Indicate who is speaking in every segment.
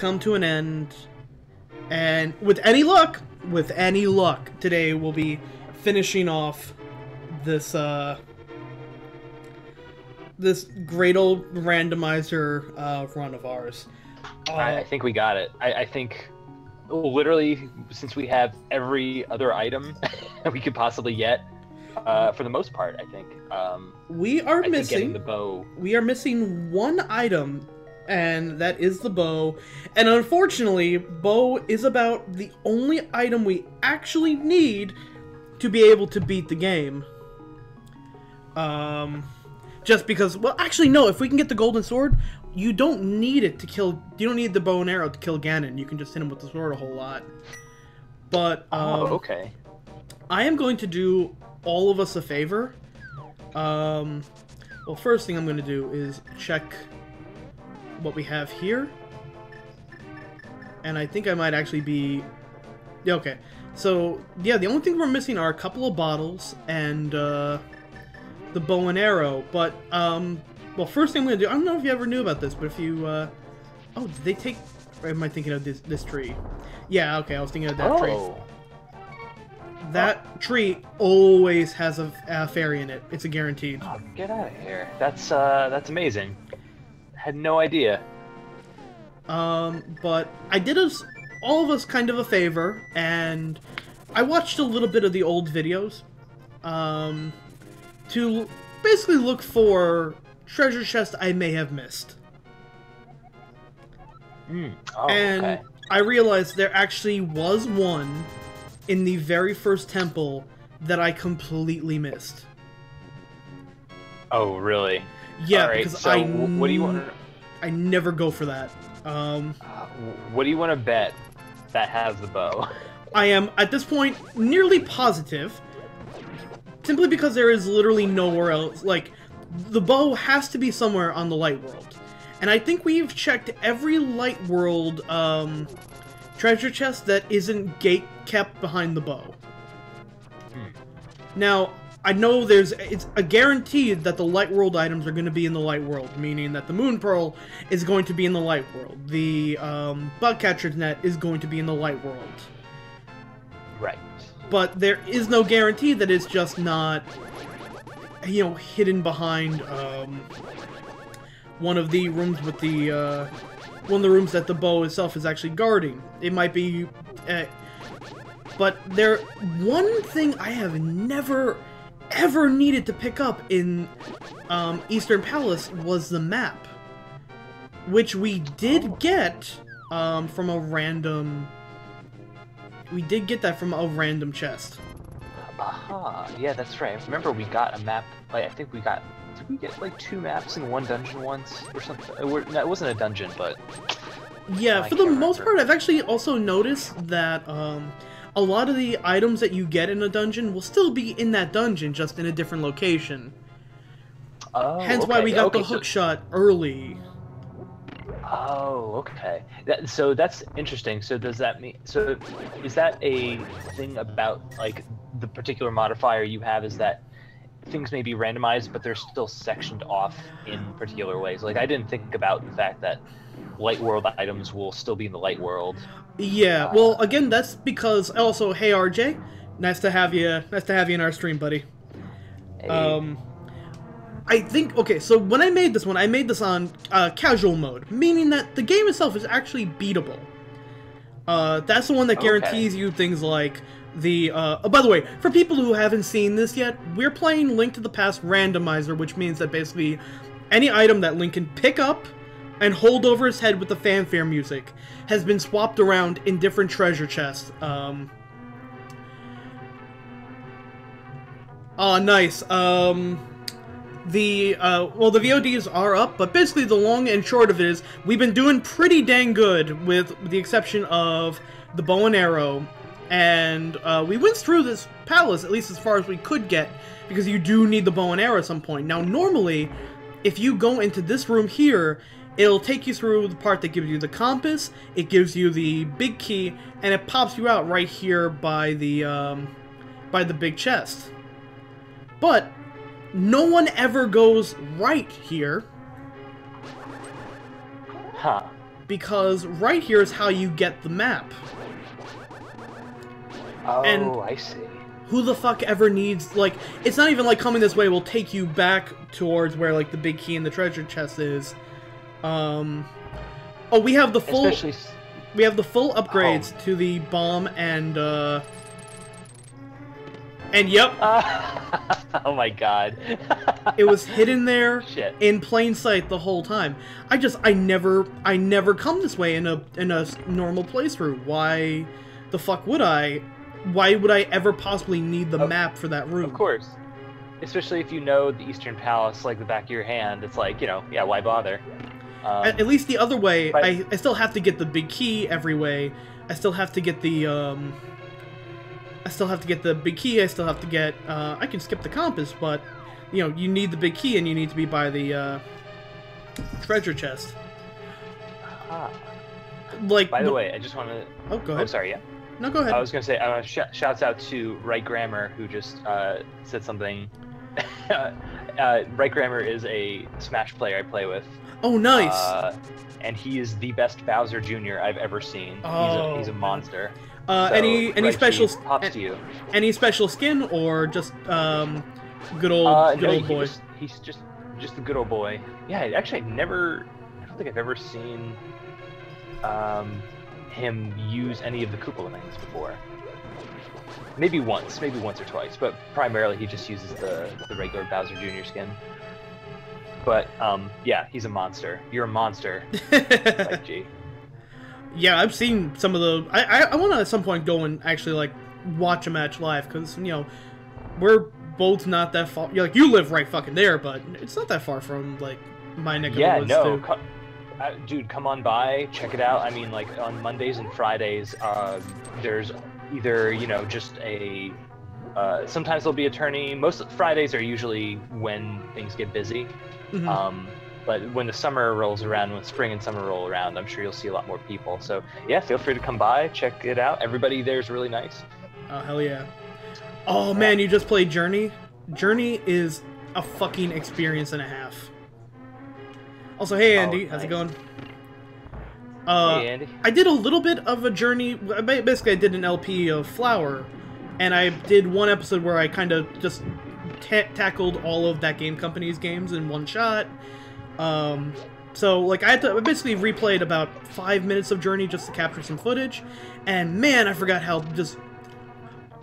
Speaker 1: come to an end, and with any luck, today we'll be finishing off this this great old randomizer run of ours.
Speaker 2: I think we got it. I think literally, since we have every other item we could possibly get, for the most part, I think.
Speaker 1: We are
Speaker 2: getting the bow.
Speaker 1: We are missing one item, and that is the bow. And unfortunately, bow is about the only item we actually need to be able to beat the game. Just because, well, actually, no, if we can get the golden sword, you don't need it to kill, you don't need the bow and arrow to kill Ganon. You can just hit him with the sword a whole lot. But,
Speaker 2: okay.
Speaker 1: I am going to do all of us a favor. Well, first thing I'm going to do is check what we have here. And I think I might actually be... Yeah, okay. So, yeah, the only thing we're missing are a couple of bottles and, the bow and arrow, but, well, first thing I'm going to do, I don't know if you ever knew about this, but if you, oh, did they take, or am I thinking of this tree? Yeah, okay, I was thinking of that tree. That tree always has a fairy in it. It's a guaranteed.
Speaker 2: Oh, get out of here. That's amazing. Had no idea.
Speaker 1: But I did us, all of us kind of a favor, and I watched a little bit of the old videos, to basically look for treasure chests I may have missed.
Speaker 2: Oh,
Speaker 1: and
Speaker 2: okay.
Speaker 1: I realized there actually was one in the very first temple that I completely missed.
Speaker 2: Oh, really?
Speaker 1: Yeah,
Speaker 2: right,
Speaker 1: because
Speaker 2: so what do you want?
Speaker 1: I never go for that.
Speaker 2: What do you want to bet that has the bow?
Speaker 1: I am, at this point, nearly positive. Simply because there is literally nowhere else. Like, the bow has to be somewhere on the Light World. And I think we've checked every Light World treasure chest that isn't gate-kept behind the bow. Now, I know it's a guaranteed that the Light World items are going to be in the Light World, meaning that the Moon Pearl is going to be in the Light World. The Bugcatcher's Net is going to be in the Light World.
Speaker 2: Right.
Speaker 1: But there is no guarantee that it's just not, you know, hidden behind one of the rooms with the one of the rooms that the bow itself is actually guarding. It might be, but one thing I have never ever needed to pick up in Eastern Palace was the map, which we did get from a random. We did get that from a random chest.
Speaker 2: Aha, yeah, that's right. I remember we got a map, like, I think we got, did we get, like, 2 maps in one dungeon once, or something? No, it wasn't a dungeon, but...
Speaker 1: Yeah, for the most part, I've actually also noticed that, a lot of the items that you get in a dungeon will still be in that dungeon, just in a different location.
Speaker 2: Oh,
Speaker 1: Hence why we got the hook shot early.
Speaker 2: Oh, okay. So that's interesting. So does that mean... So is that a thing about, like, the particular modifier you have is that things may be randomized, but they're still sectioned off in particular ways? Like, I didn't think about the fact that Light World items will still be in the Light World.
Speaker 1: Yeah, well, again, that's because... Also, hey, RJ. Nice to have you in our stream, buddy.
Speaker 2: Hey.
Speaker 1: I think, okay, so when I made this one, I made this on casual mode, meaning that the game itself is actually beatable. That's the one that guarantees you things like the, oh, by the way, for people who haven't seen this yet, we're playing Link to the Past Randomizer, which means that basically any item that Link can pick up and hold over his head with the fanfare music has been swapped around in different treasure chests. Oh, nice. Well, the VODs are up, but basically the long and short of it is we've been doing pretty dang good with the exception of the bow and arrow, and we went through this palace, at least as far as we could get, because you do need the bow and arrow at some point. Now, normally, if you go into this room here, it'll take you through the part that gives you the compass, it gives you the big key, and it pops you out right here by the big chest. But no one ever goes right here.
Speaker 2: Huh.
Speaker 1: because right here is how you get the map.
Speaker 2: Oh,
Speaker 1: And
Speaker 2: I see.
Speaker 1: who the fuck ever needs, like, it's not even like coming this way will take you back towards where, like, the big key in the treasure chest is. Oh, we have the full...
Speaker 2: Especially...
Speaker 1: We have the full upgrades to the bomb and yep.
Speaker 2: Oh my god.
Speaker 1: It was hidden there
Speaker 2: Shit.
Speaker 1: in plain sight the whole time. I never come this way in a normal playthrough. Why the fuck would I? Why would I ever possibly need the map for that room?
Speaker 2: Of course. Especially if you know the Eastern Palace like the back of your hand. It's like, you know, yeah, why bother?
Speaker 1: At least the other way, I still have to get the big key every way. I still have to get the big key. I still have to get. I can skip the compass, but you know, you need the big key, and you need to be by the treasure chest. Like.
Speaker 2: By the way, I just want to.
Speaker 1: Oh, go ahead.
Speaker 2: Oh, sorry. Yeah.
Speaker 1: No, go ahead.
Speaker 2: I was gonna say, shouts out to Right Grammar who just said something. Right Grammar is a Smash player I play with.
Speaker 1: Oh, nice.
Speaker 2: And he is the best Bowser Jr. I've ever seen.
Speaker 1: Oh.
Speaker 2: He's a monster.
Speaker 1: Any
Speaker 2: Right,
Speaker 1: special
Speaker 2: props to you.
Speaker 1: Any special skin or just good old boy?
Speaker 2: He's just a good old boy. Yeah, actually, I don't think I've ever seen him use any of the Koopa Remains before. Maybe once or twice, but primarily he just uses the regular Bowser Jr. skin. But yeah, he's a monster. You're a monster. Like, G.
Speaker 1: Yeah, I've seen some of the. I want to at some point go and actually like watch a match live, because you know we're both not that far. Like, you live right fucking there, but it's not that far from like my neck of the woods.
Speaker 2: Yeah, no, dude, come on by, check it out. I mean, like on Mondays and Fridays, there's either, you know, just a. Sometimes there'll be a tourney. Most Fridays are usually when things get busy. Mm-hmm. But when the summer rolls around, when spring and summer roll around, I'm sure you'll see a lot more people. So yeah, feel free to come by, check it out. Everybody there is really nice.
Speaker 1: Oh, hell yeah. Oh man, you just played Journey? Journey is a fucking experience and a half. Also, hey Andy, how's it going?
Speaker 2: Hey Andy.
Speaker 1: I did a little bit of a Journey. Basically, I did an LP of Flower, and I did one episode where I kind of just tackled all of that game company's games in one shot. So like I basically replayed about 5 minutes of Journey just to capture some footage, and man, I forgot how just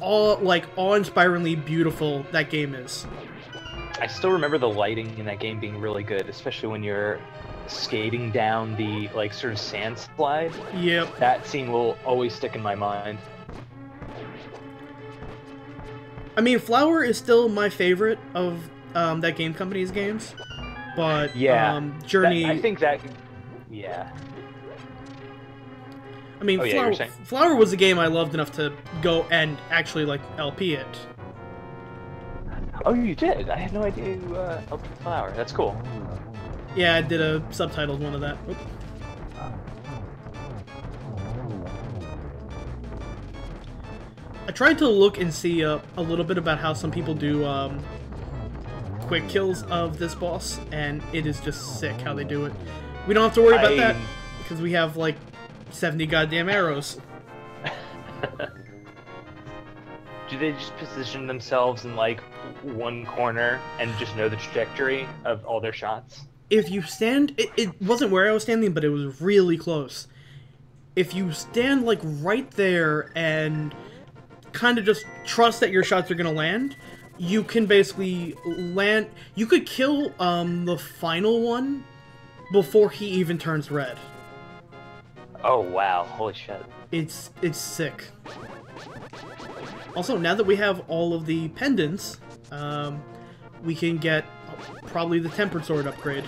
Speaker 1: awe-inspiringly beautiful that game is.
Speaker 2: I still remember the lighting in that game being really good, especially when you're skating down the like sort of sand slide.
Speaker 1: Yep.
Speaker 2: That scene will always stick in my mind.
Speaker 1: I mean, Flower is still my favorite of that game company's games, but
Speaker 2: yeah,
Speaker 1: Journey.
Speaker 2: I think that. Yeah.
Speaker 1: I mean, Flower was a game I loved enough to go and actually like LP it.
Speaker 2: Oh, you did? I had no idea you LP Flower. That's cool.
Speaker 1: Yeah, I did a subtitled one of that. Oop. I tried to look and see a little bit about how some people do quick kills of this boss, and it is just sick how they do it. We don't have to worry about that, because we have, like, 70 goddamn arrows.
Speaker 2: Do they just position themselves in, like, one corner and just know the trajectory of all their shots?
Speaker 1: If you stand... It wasn't where I was standing, but it was really close. If you stand, like, right there and kind of just trust that your shots are going to land, you can basically land... You could kill the final one before he even turns red.
Speaker 2: Oh, wow. Holy shit.
Speaker 1: It's sick. Also, now that we have all of the pendants, we can get probably the Tempered Sword upgrade.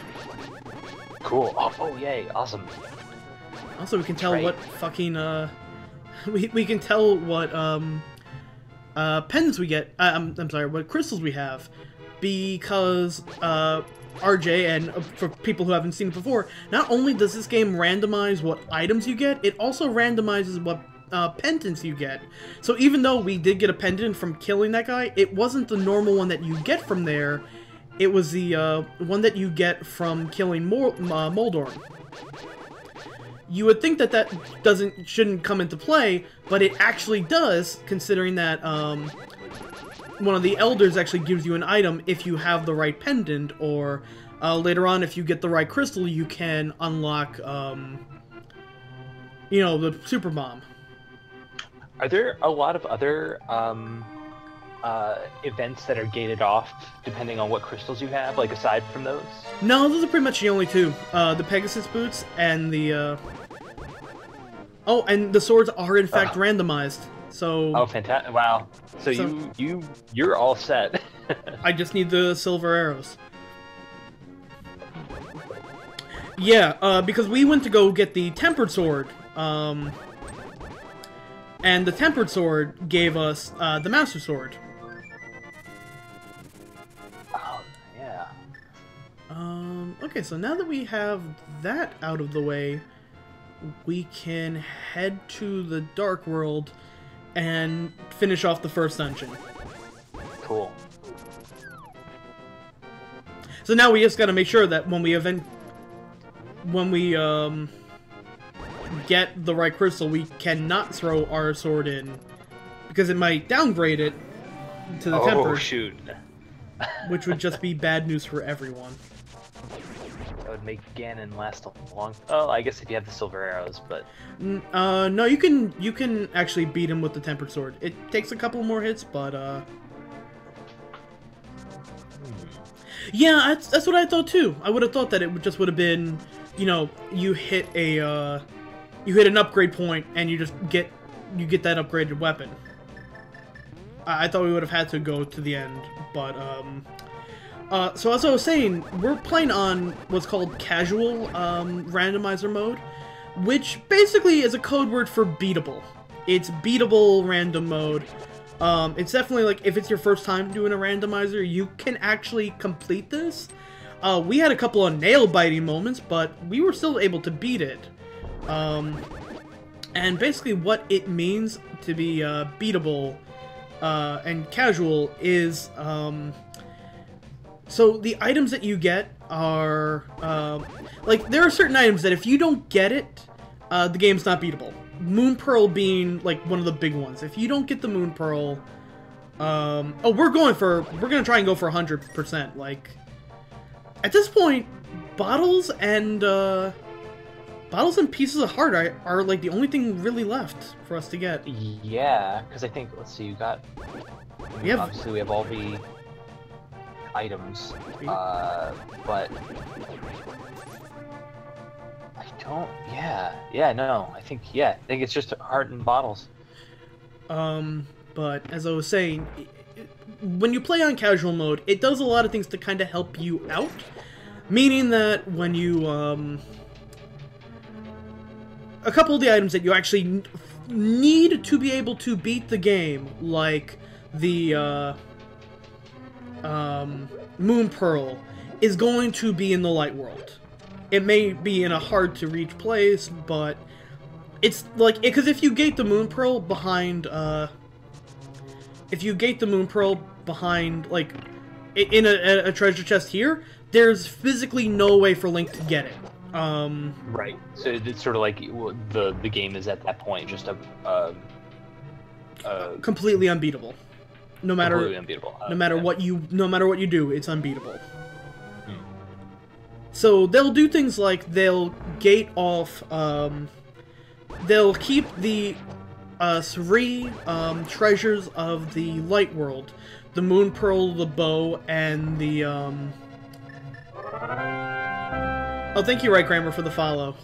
Speaker 2: Cool. Oh yay. Awesome.
Speaker 1: Also, we can tell what fucking, we can tell what, pendants we get, I'm sorry, what crystals we have, because, RJ, and for people who haven't seen it before, not only does this game randomize what items you get, it also randomizes what pendants you get. So even though we did get a pendant from killing that guy, it wasn't the normal one that you get from there, it was the one that you get from killing Moldorm. You would think that that shouldn't come into play, but it actually does, considering that one of the elders actually gives you an item if you have the right pendant, or later on, if you get the right crystal, you can unlock, you know, the super bomb.
Speaker 2: Are there a lot of other events that are gated off depending on what crystals you have, like aside from those?
Speaker 1: No, those are pretty much the only two. The Pegasus boots and the oh, and the swords are in fact randomized. So
Speaker 2: oh, fantastic! Wow. So you're all set.
Speaker 1: I just need the silver arrows. Yeah, because we went to go get the tempered sword. And the tempered sword gave us the master sword.
Speaker 2: Oh, yeah.
Speaker 1: Okay, so now that we have that out of the way, we can head to the Dark World and finish off the first dungeon.
Speaker 2: Cool.
Speaker 1: So now we just gotta make sure that when we get the right crystal, we cannot throw our sword in, because it might downgrade it to the temper.
Speaker 2: Oh, shoot.
Speaker 1: Which would just be bad news for everyone.
Speaker 2: That would make Ganon last a long... Oh, I guess if you have the silver arrows, but...
Speaker 1: No, you can actually beat him with the tempered sword. It takes a couple more hits, but yeah, that's what I thought too. I would have thought that it would have been, you know, you hit an upgrade point and you get that upgraded weapon. I thought we would have had to go to the end, but so as I was saying, we're playing on what's called casual randomizer mode, which basically is a code word for beatable. It's beatable random mode. It's definitely like, if it's your first time doing a randomizer, you can actually complete this. We had a couple of nail-biting moments, but we were still able to beat it. And basically what it means to be beatable and casual is, so the items that you get are, like, there are certain items that if you don't get it, the game's not beatable. Moon Pearl being, like, one of the big ones. If you don't get the Moon Pearl, oh, we're gonna try and go for 100%, like, at this point, bottles and pieces of heart are like the only thing really left for us to get.
Speaker 2: Yeah, because I think, let's see, obviously we have all the items, but I don't, I think it's just heart and bottles.
Speaker 1: But as I was saying, when you play on casual mode, it does a lot of things to kind of help you out, meaning that when you, a couple of the items that you actually need to be able to beat the game, like the Moon Pearl, is going to be in the Light World. It may be in a hard-to-reach place, but it's like, because if you gate the Moon Pearl behind, like, in a treasure chest here, there's physically no way for Link to get it.
Speaker 2: Right. So it's sort of like the game is at that point just
Speaker 1: completely unbeatable. No matter what you do, it's unbeatable. So they'll do things like they'll gate off. They'll keep the 3 treasures of the Light World: the Moon Pearl, the bow, and the Oh, thank you, Right Grammar, for the follow.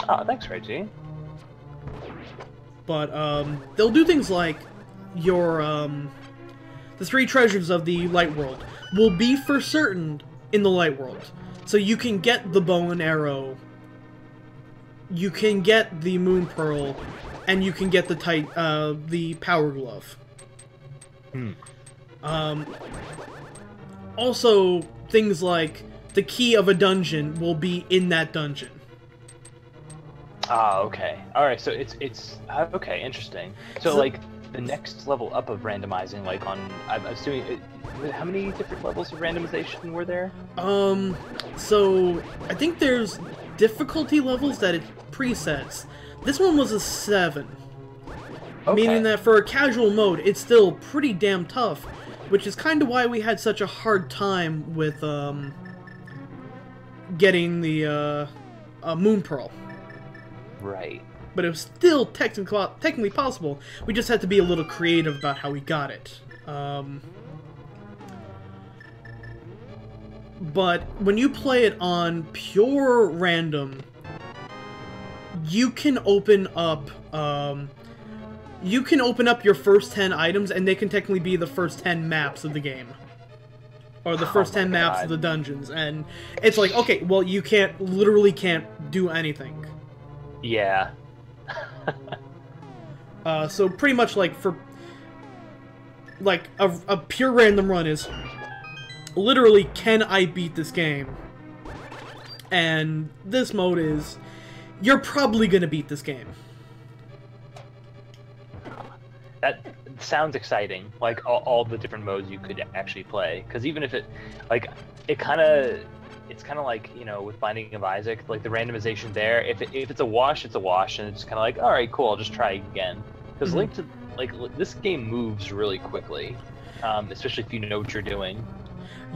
Speaker 2: Oh, thanks, Reggie.
Speaker 1: But they'll do things like your the 3 treasures of the Light World will be for certain in the Light World. So you can get the bow and arrow, you can get the Moon Pearl, and you can get the Power Glove. Also, things like the key of a dungeon will be in that dungeon.
Speaker 2: Ah, okay. Alright, so it's okay, interesting. So, like, the next level up of randomizing, like on, I'm assuming, how many different levels of randomization were there?
Speaker 1: So, I think there's difficulty levels that it presets. This one was a 7.
Speaker 2: Okay.
Speaker 1: Meaning that for a casual mode, it's still pretty damn tough, which is kind of why we had such a hard time with getting the Moon Pearl.
Speaker 2: Right.
Speaker 1: But it was still technically possible. We just had to be a little creative about how we got it. But when you play it on pure random, you can open up your first 10 items, and they can technically be the first 10 maps of the game. Or the first 10 maps of the dungeons. And it's like, okay, well, you literally can't do anything.
Speaker 2: Yeah.
Speaker 1: So pretty much like for... Like, a pure random run is... Literally, can I beat this game? And this mode is... You're probably gonna beat this game.
Speaker 2: That sounds exciting, like all the different modes you could actually play. Because even if it's kind of like, you know, with Binding of Isaac, like the randomization there. If it's a wash, it's a wash, and it's kind of like, all right, cool, I'll just try again. Because Link to this game moves really quickly, especially if you know what you're doing.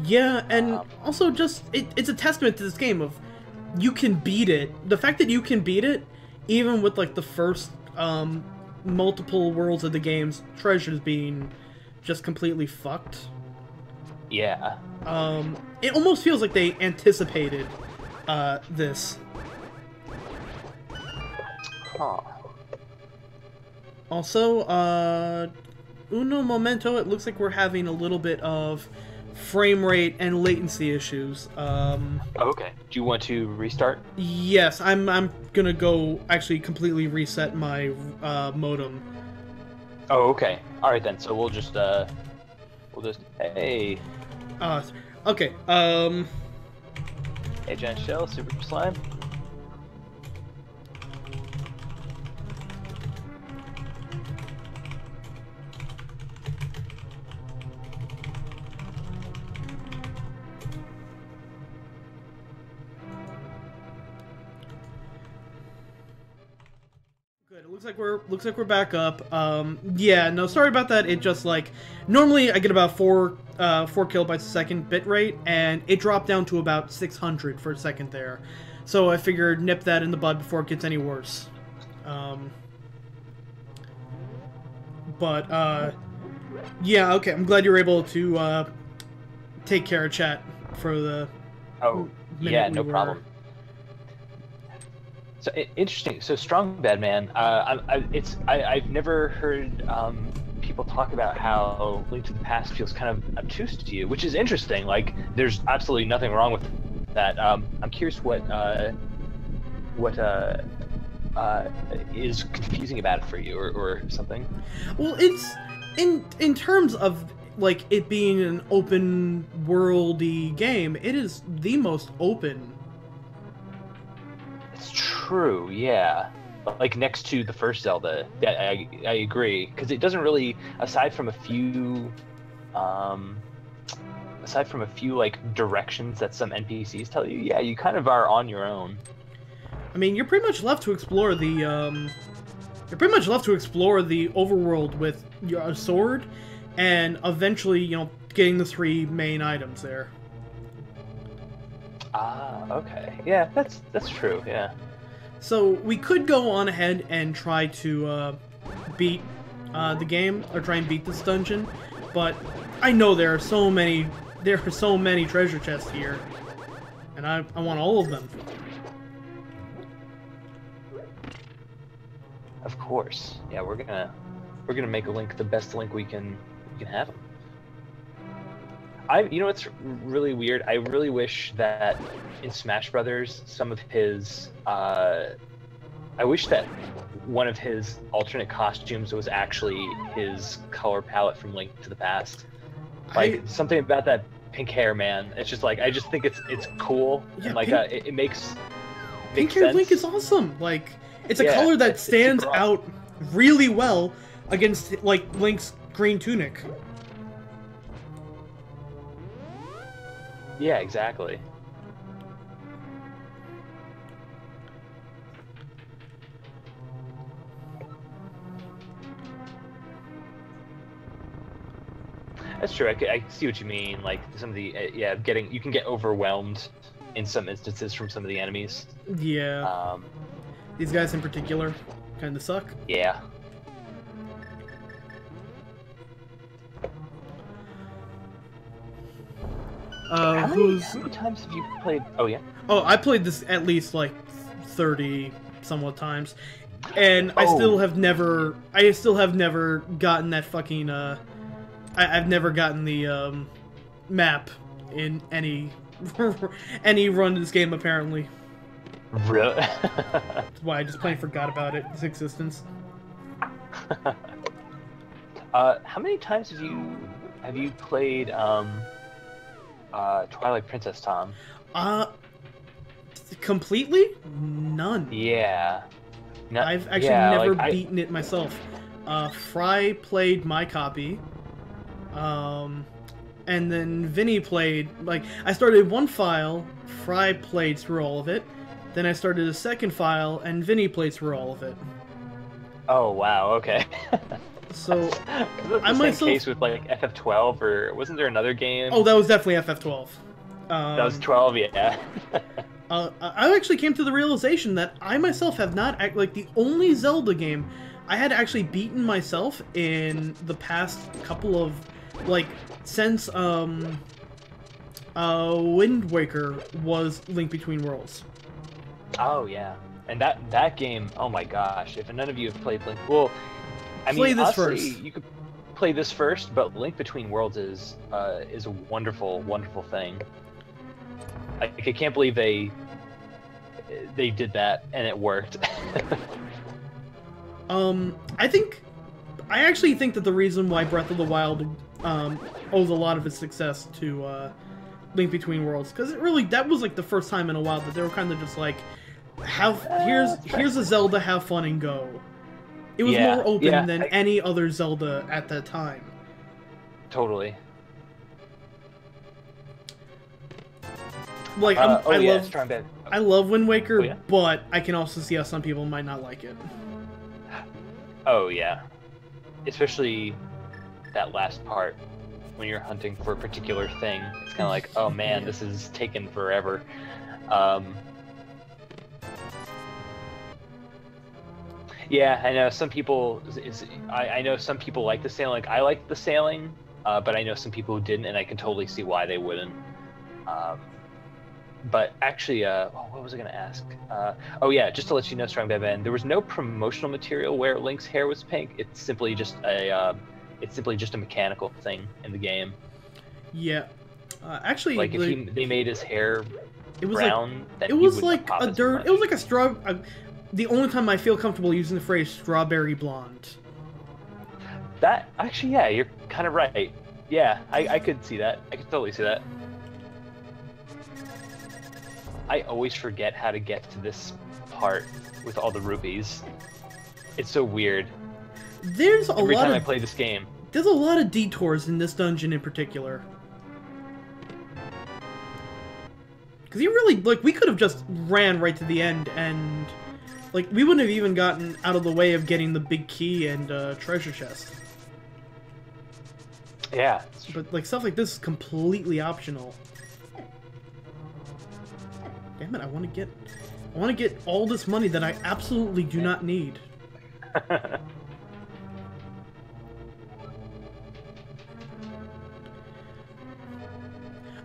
Speaker 1: Yeah, and also just it's a testament to this game of you can beat it. The fact that you can beat it, even with like the first multiple worlds of the game's treasures being just completely fucked.
Speaker 2: Yeah.
Speaker 1: It almost feels like they anticipated this.
Speaker 2: Huh.
Speaker 1: Also, uno momento, it looks like we're having a little bit of frame rate and latency issues.
Speaker 2: Okay. Do you want to restart?
Speaker 1: Yes, I'm gonna go actually completely reset my modem.
Speaker 2: Oh, okay. All right then. So we'll just hey.
Speaker 1: Okay.
Speaker 2: Hey, Giant Shell, Super Slime.
Speaker 1: Good. It looks like we're back up. Yeah. No, sorry about that. It just like normally I get about 4 kilobytes a second bit rate, and it dropped down to about 600 for a second there. So I figured nip that in the bud before it gets any worse. Yeah. Okay. I'm glad you were able to take care of chat for the.
Speaker 2: Oh, yeah. No problem. So interesting. So Strong Bad Man. I've never heard people talk about how Link to the Past feels kind of obtuse to you, which is interesting. Like, there's absolutely nothing wrong with that. I'm curious what is confusing about it for you, or something.
Speaker 1: Well, it's in terms of like it being an open worldy game. It is the most open.
Speaker 2: It's true, yeah. Like next to the first Zelda, I agree, because it doesn't really, aside from a few like directions that some NPCs tell you, yeah, you kind of are on your own.
Speaker 1: I mean, you're pretty much left to explore the overworld with your sword, and eventually, you know, getting the 3 main items there.
Speaker 2: Ah, okay. Yeah, that's true, yeah.
Speaker 1: So we could go on ahead and try to beat the game, or try and beat this dungeon, but I know there are so many treasure chests here, and I want all of them.
Speaker 2: Of course. Yeah, we're gonna make a Link the best Link we can have him. You know what's really weird? I really wish that in Smash Brothers, some of his, I wish that one of his alternate costumes was actually his color palette from Link to the Past. Like, something about that pink hair, man. It's just like, I just think it's cool, yeah, and like it makes
Speaker 1: pink hair Link is awesome. Like, it's a color that stands out really well against like Link's green tunic.
Speaker 2: Yeah, exactly. That's true. I see what you mean. Like some of the yeah, you can get overwhelmed in some instances from some of the enemies.
Speaker 1: Yeah. These guys in particular kind of suck.
Speaker 2: Yeah. How many times have you played? Oh yeah.
Speaker 1: Oh, I played this at least like 30 somewhat times, and I still have never gotten that fucking I've never gotten the map in any run of this game apparently.
Speaker 2: Really?
Speaker 1: That's why I just plain forgot about its existence.
Speaker 2: How many times have you played Twilight Princess, Tom?
Speaker 1: Completely? None.
Speaker 2: Yeah.
Speaker 1: I've actually never beaten it myself. Fry played my copy. And then Vinny played, like, I started one file, Fry played through all of it, then I started a second file, and Vinny played through all of it.
Speaker 2: Oh, wow, okay.
Speaker 1: So,
Speaker 2: I myself... case with, like, FF12, or wasn't there another game?
Speaker 1: Oh, that was definitely FF12.
Speaker 2: That was 12, yeah.
Speaker 1: I actually came to the realization that I myself have not, like, the only Zelda game I had actually beaten myself in the past couple of, like, since Wind Waker was Link Between Worlds.
Speaker 2: Oh yeah, and that game, oh my gosh! If none of you have played Link, well, I mean, honestly, you could play this first, but Link Between Worlds is a wonderful, wonderful thing. I can't believe they did that and it worked.
Speaker 1: I actually think that the reason why Breath of the Wild owes a lot of its success to Link Between Worlds, because that was like the first time in a while that they were kind of just like, here's a Zelda, have fun and go. It was more open than any other Zelda at that time.
Speaker 2: Totally.
Speaker 1: Like I love Wind Waker, but I can also see how some people might not like it.
Speaker 2: Oh yeah, especially that last part when you're hunting for a particular thing. It's kind of like, oh man, this is taking forever. Yeah, I know some people. I know some people like the sailing. Like I like the sailing, but I know some people who didn't, and I can totally see why they wouldn't. But actually, what was I going to ask? Oh yeah, just to let you know, Strong Ben, there was no promotional material where Link's hair was pink. It's simply just a mechanical thing in the game.
Speaker 1: Yeah, actually,
Speaker 2: like if they made his hair brown,
Speaker 1: it was like a dirt. It was like a straw. The only time I feel comfortable using the phrase "strawberry blonde."
Speaker 2: That actually, yeah, you're kind of right. Yeah, I could see that. I could totally see that. I always forget how to get to this part with all the rupees. It's so weird. Every time I play this game.
Speaker 1: There's a lot of detours in this dungeon in particular. Because you really, like, we could have just ran right to the end and, like, we wouldn't have even gotten out of the way of getting the big key and treasure chest.
Speaker 2: Yeah.
Speaker 1: But, like, stuff like this is completely optional. Damn it, I want to get all this money that I absolutely do not need. I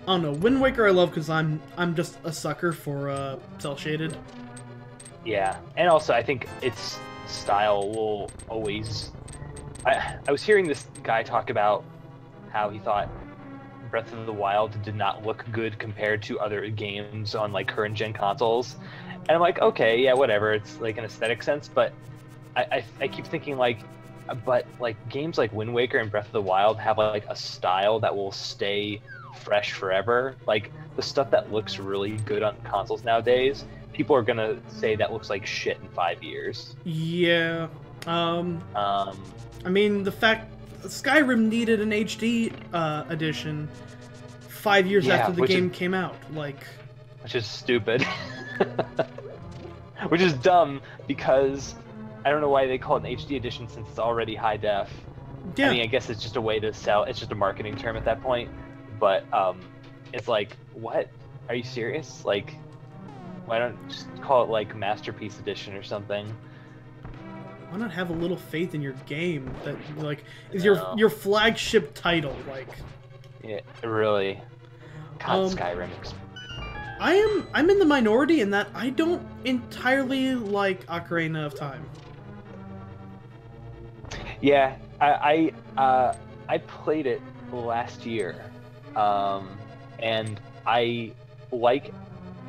Speaker 1: don't know, Wind Waker I love because I'm just a sucker for cel shaded.
Speaker 2: Yeah, and also I think its style will always. I was hearing this guy talk about how he thought Breath of the Wild did not look good compared to other games on like current gen consoles, and I'm like, okay, yeah, whatever. It's like an aesthetic sense, but I keep thinking like, but like games like Wind Waker and Breath of the Wild have like a style that will stay fresh forever. Like the stuff that looks really good on consoles nowadays, people are gonna say that looks like shit in 5 years.
Speaker 1: Yeah. I mean, the fact Skyrim needed an HD edition 5 years after the game came out, like,
Speaker 2: which is stupid. Which is dumb because I don't know why they call it an HD edition since it's already high def.
Speaker 1: Yeah.
Speaker 2: I mean, I guess it's just a way to sell. It's just a marketing term at that point. But it's like, what? Are you serious? Like, why don't you just call it like Masterpiece Edition or something?
Speaker 1: Why not have a little faith in your game that like is
Speaker 2: No.
Speaker 1: your flagship title? Like,
Speaker 2: Yeah, really. God,
Speaker 1: Um,
Speaker 2: Skyrim.
Speaker 1: I'm in the minority in that I don't entirely like Ocarina of Time.
Speaker 2: Yeah, I played it last year, and I like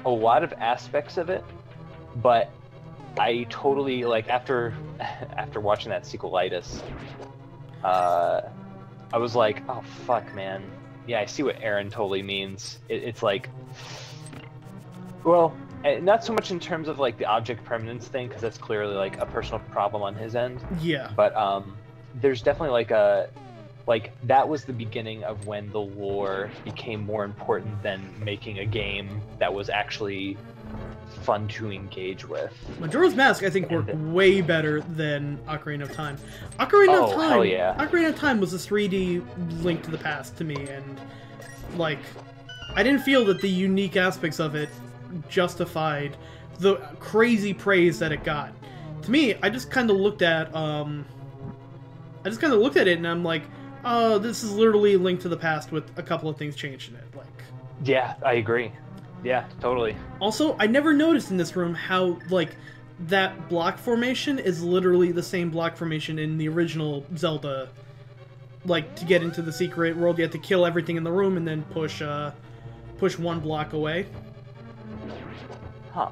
Speaker 2: a lot of aspects of it, but I totally like after watching that sequelitis, I was like, oh fuck, man. Yeah, I see what Aaron totally means. It's like, well, not so much in terms of like the object permanence thing, because that's clearly like a personal problem on his end.
Speaker 1: Yeah.
Speaker 2: But there's definitely like that was the beginning of when the lore became more important than making a game that was actually fun to engage with.
Speaker 1: Majora's Mask, I think, worked way better than Ocarina of Time. Ocarina of Time,
Speaker 2: hell yeah.
Speaker 1: Ocarina of Time was a 3D Link to the Past to me, and like, I didn't feel that the unique aspects of it justified the crazy praise that it got. To me, I just kind of looked at it, and I'm like, oh, this is literally Link to the Past with a couple of things changed in it. Like,
Speaker 2: Yeah, I agree. Yeah, totally.
Speaker 1: also, I never noticed in this room how, like, that block formation is literally the same block formation in the original Zelda. Like, to get into the secret world, you have to kill everything in the room and then push one block away.
Speaker 2: Huh.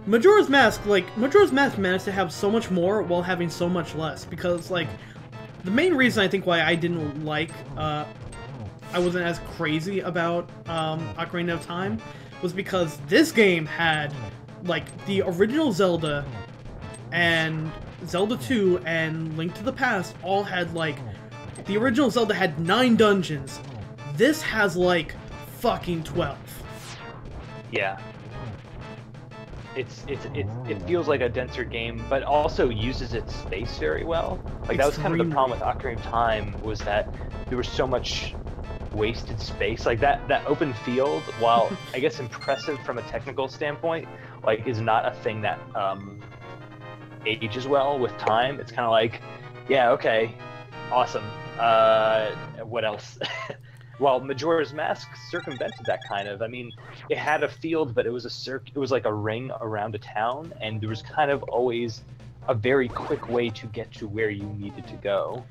Speaker 1: Majora's Mask managed to have so much more while having so much less, because, like, the main reason I think why I didn't like, I wasn't as crazy about Ocarina of Time, was because this game had, like, the original Zelda and Zelda 2 and Link to the Past all had, like, the original Zelda had 9 dungeons. This has, like, fucking 12.
Speaker 2: Yeah. It feels like a denser game, but also uses its space very well. Like that was kind of the problem with Ocarina of Time, was that there was so much wasted space. Like that open field, while I guess impressive from a technical standpoint, like is not a thing that ages well with time. It's kind of like, yeah, okay, awesome. What else? Well, Majora's Mask circumvented that kind of. I mean, it had a field, but it was it was like a ring around a town, and there was kind of always a very quick way to get to where you needed to go.